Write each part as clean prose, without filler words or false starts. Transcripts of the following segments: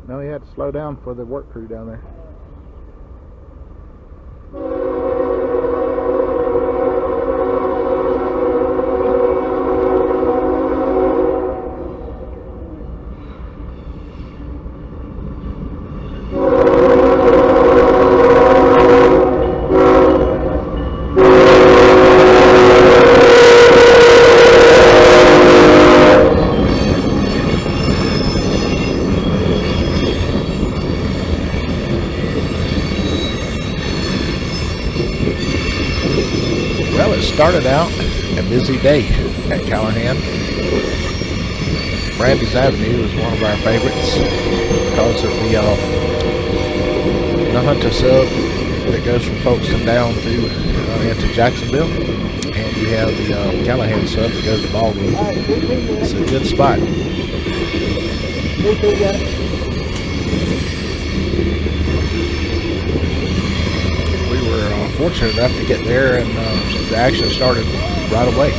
No, he had to slow down for the work crew down there. Well, it started out a busy day at Callahan. Brandy's Avenue is one of our favorites because of the Hunter sub that goes from Folkestone down through into Jacksonville, and you have the Callahan sub that goes to Baldwin. It's a good spot. We were fortunate enough to get there, and the action started right away.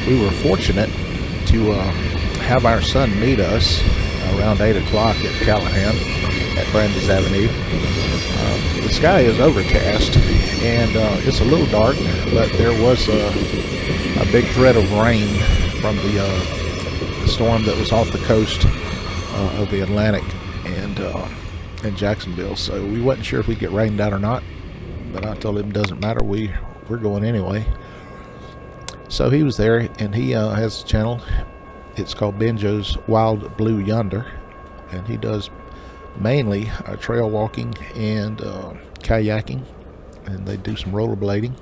We were fortunate to have our son meet us around 8 o'clock at Callahan at Brandy's Avenue. The sky is overcast and it's a little dark, but there was a big threat of rain from the storm that was off the coast of the Atlantic and Jacksonville. So we wasn't sure if we'd get rained out or not, but I told him it doesn't matter, we're going anyway. So he was there, and he has a channel. It's called Benjo's Wild Blue Yonder, and he does mainly trail walking and kayaking, and they do some rollerblading.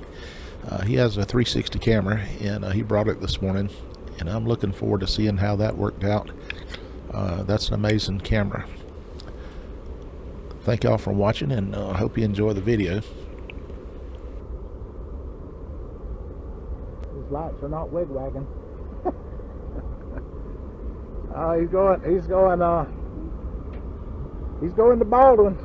He has a 360 camera, and he brought it this morning, and I'm looking forward to seeing how that worked out. That's an amazing camera. Thank y'all for watching, and I hope you enjoy the video. Lights are not wigwagging. He's going to Baldwin.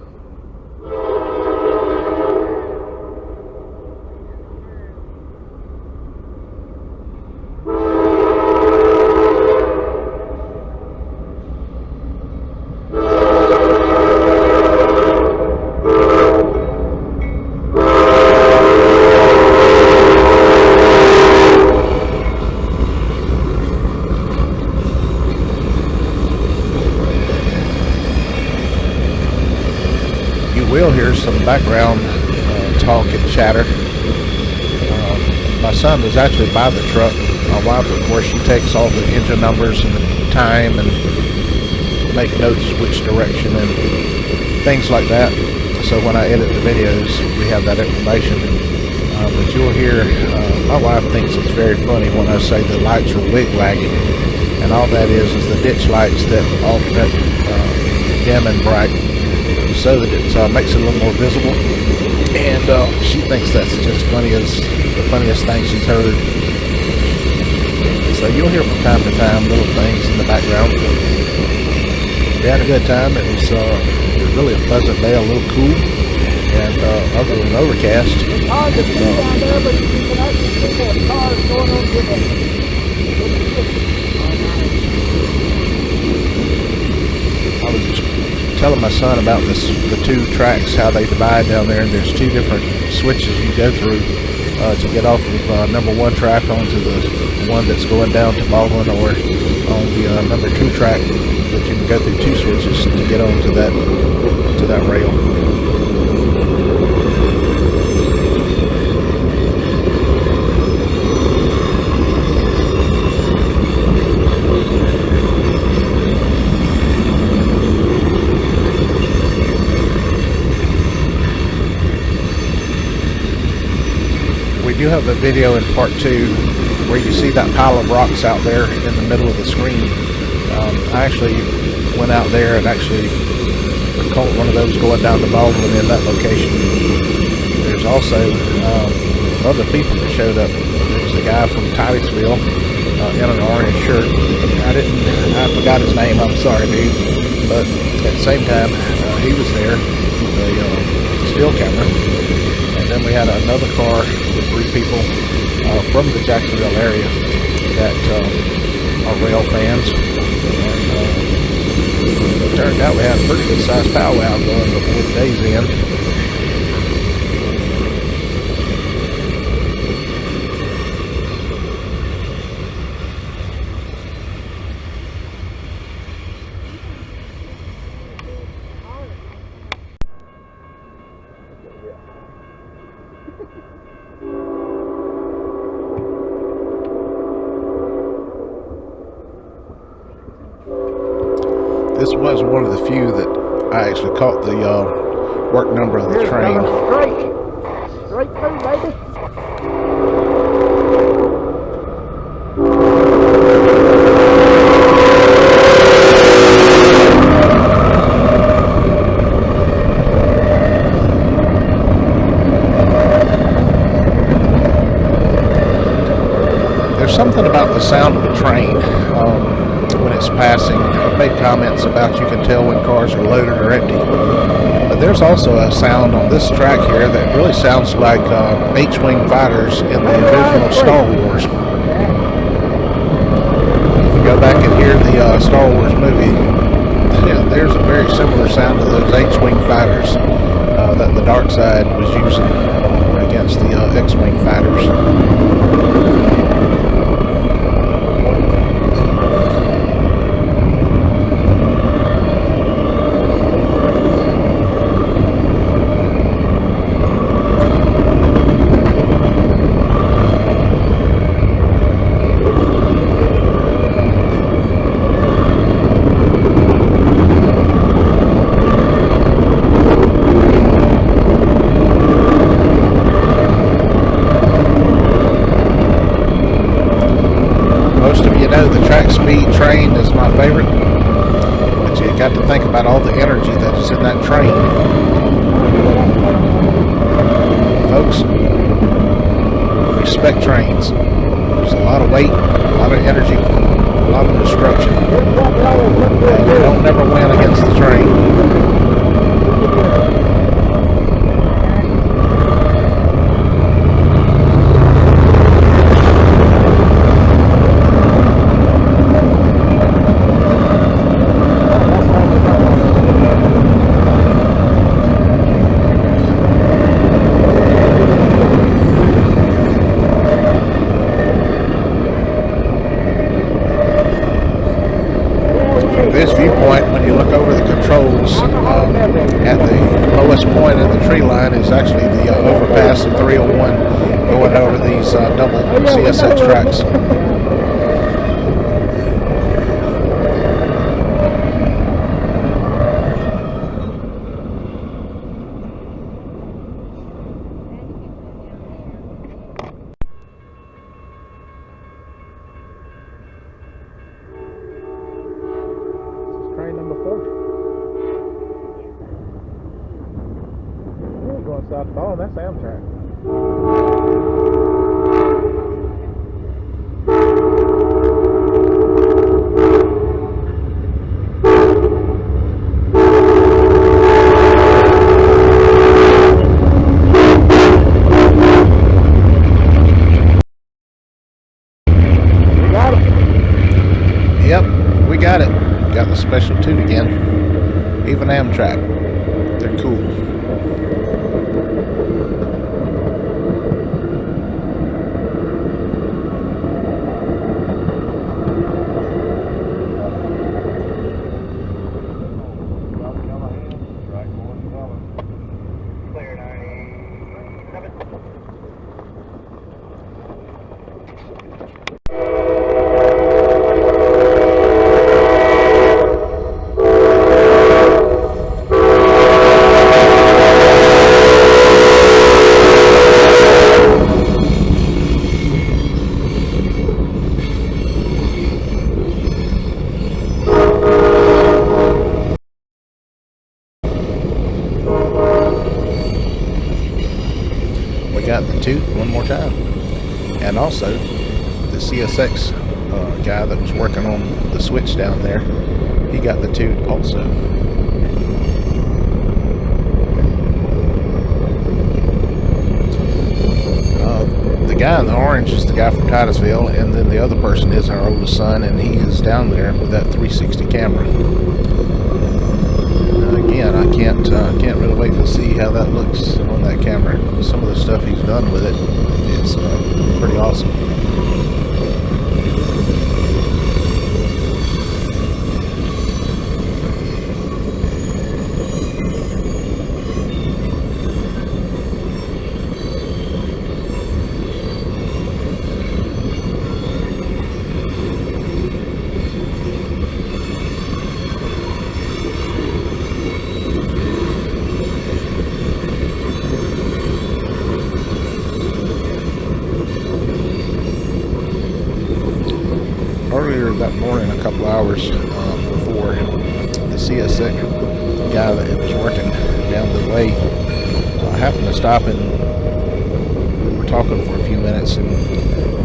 Will hear some background talk and chatter. My son was actually by the truck. My wife, of course, she takes all the engine numbers and the time and make notes which direction and things like that. So when I edit the videos, we have that information. But you'll hear, my wife thinks it's very funny when I say the lights are wig-wagging, and all that is the ditch lights that alternate dim and bright, so that it makes it a little more visible, and she thinks that's just the funniest thing she's heard. So you'll hear from time to time little things in the background. We had a good time. It was really a pleasant day, a little cool, and other than overcast. It's hard to see down there, but you can actually see the cars going over the I was just telling my son about the two tracks, how they divide down there, and there's two different switches you go through to get off of number 1 track onto the one that's going down to Baldwin, or on the number 2 track that you can go through 2 switches to get onto that rail. You have a video in part 2 where you see that pile of rocks out there in the middle of the screen. I actually went out there and actually caught one of those going down to Baldwin in that location. There's also other people that showed up. There's a guy from Titusville in an orange shirt. I forgot his name. I'm sorry, dude. But at the same time, he was there with a still camera. And then we had another car with 3 people from the Jacksonville area that are rail fans. And it turned out we had a pretty good sized powwow going before the day's end. This was one of the few that I actually caught the work number of the train. Straight through, baby. There's something about the sound of a train when it's passing. I've made comments about you can tell when cars are loaded or empty. But there's also a sound on this track here that really sounds like H-wing fighters in the original Star Wars. If you go back and hear the Star Wars movie, there's a very similar sound to those H-wing fighters that the dark side was using against the X-wing fighters. The track speed train is my favorite, but you got to think about all the energy that is in that train. Folks, respect trains. There's a lot of weight, a lot of energy, a lot of destruction, and you don't never win against the train. This viewpoint, when you look over the controls, at the lowest point in the tree line is actually the overpass of 301 going over these double CSX tracks. Train number 4. We're going south to Ball, that's Amtrak. We got it. Yep, we got it. Got the special toot again. Even Amtrak. They're cool. got the toot one more time. And also, the CSX guy that was working on the switch down there, he got the toot also. The guy in the orange is the guy from Titusville, and then the other person is our oldest son, and he is down there with that 360 camera. Again, I can't really wait to see how that looks on that camera. Some of the stuff he's done with it is pretty awesome. Earlier that morning, a couple hours before, the CSX guy that was working down the way happened to stop, and we were talking for a few minutes, and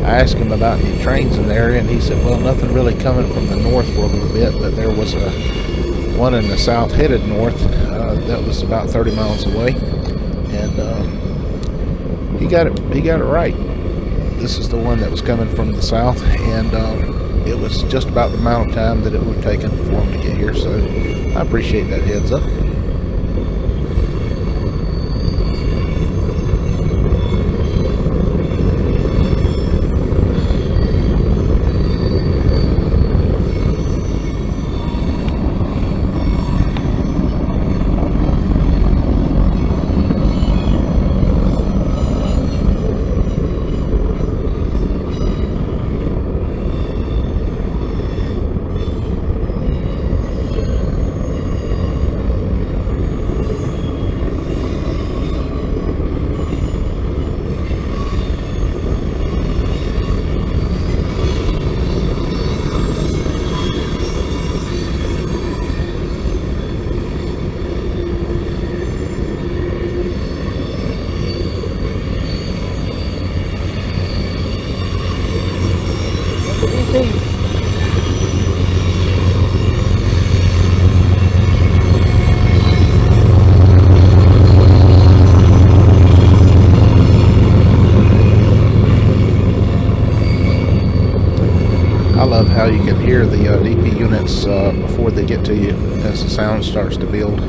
I asked him about any trains in the area, and he said, well, nothing really coming from the north for a little bit, but there was one in the south headed north that was about 30 miles away, and he got it right. This is the one that was coming from the south, and it was just about the amount of time that it would have taken for him to get here, so I appreciate that heads up. I love how you can hear the DP units before they get to you as the sound starts to build.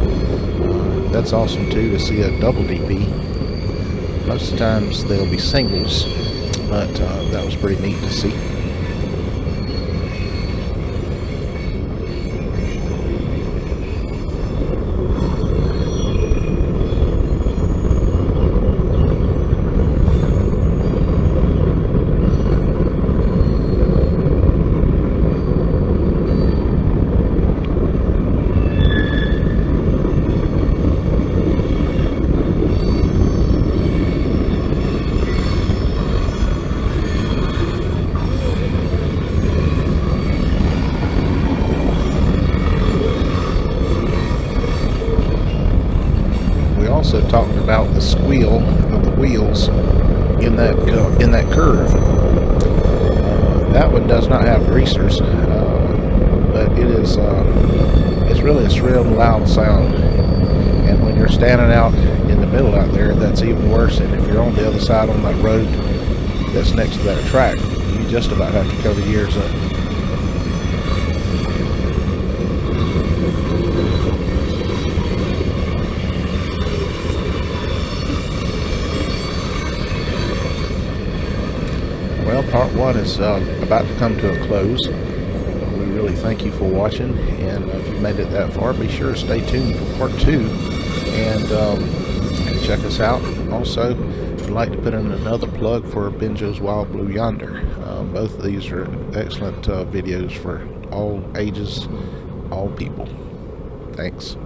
That's awesome too, to see a double DP. Most of the times they'll be singles, but that was pretty neat to see. Also talking about the squeal of the wheels in that curve. That one does not have greasers, but it's really a shrill, loud sound. And when you're standing out in the middle out there, that's even worse. And if you're on the other side on that road that's next to that track, you just about have to cover your ears up. Well, part one is about to come to a close. We really thank you for watching, and if you made it that far, be sure to stay tuned for part two, and check us out. Also, I'd like to put in another plug for Benjo's Wild Blue Yonder. Both of these are excellent videos for all ages, all people. Thanks.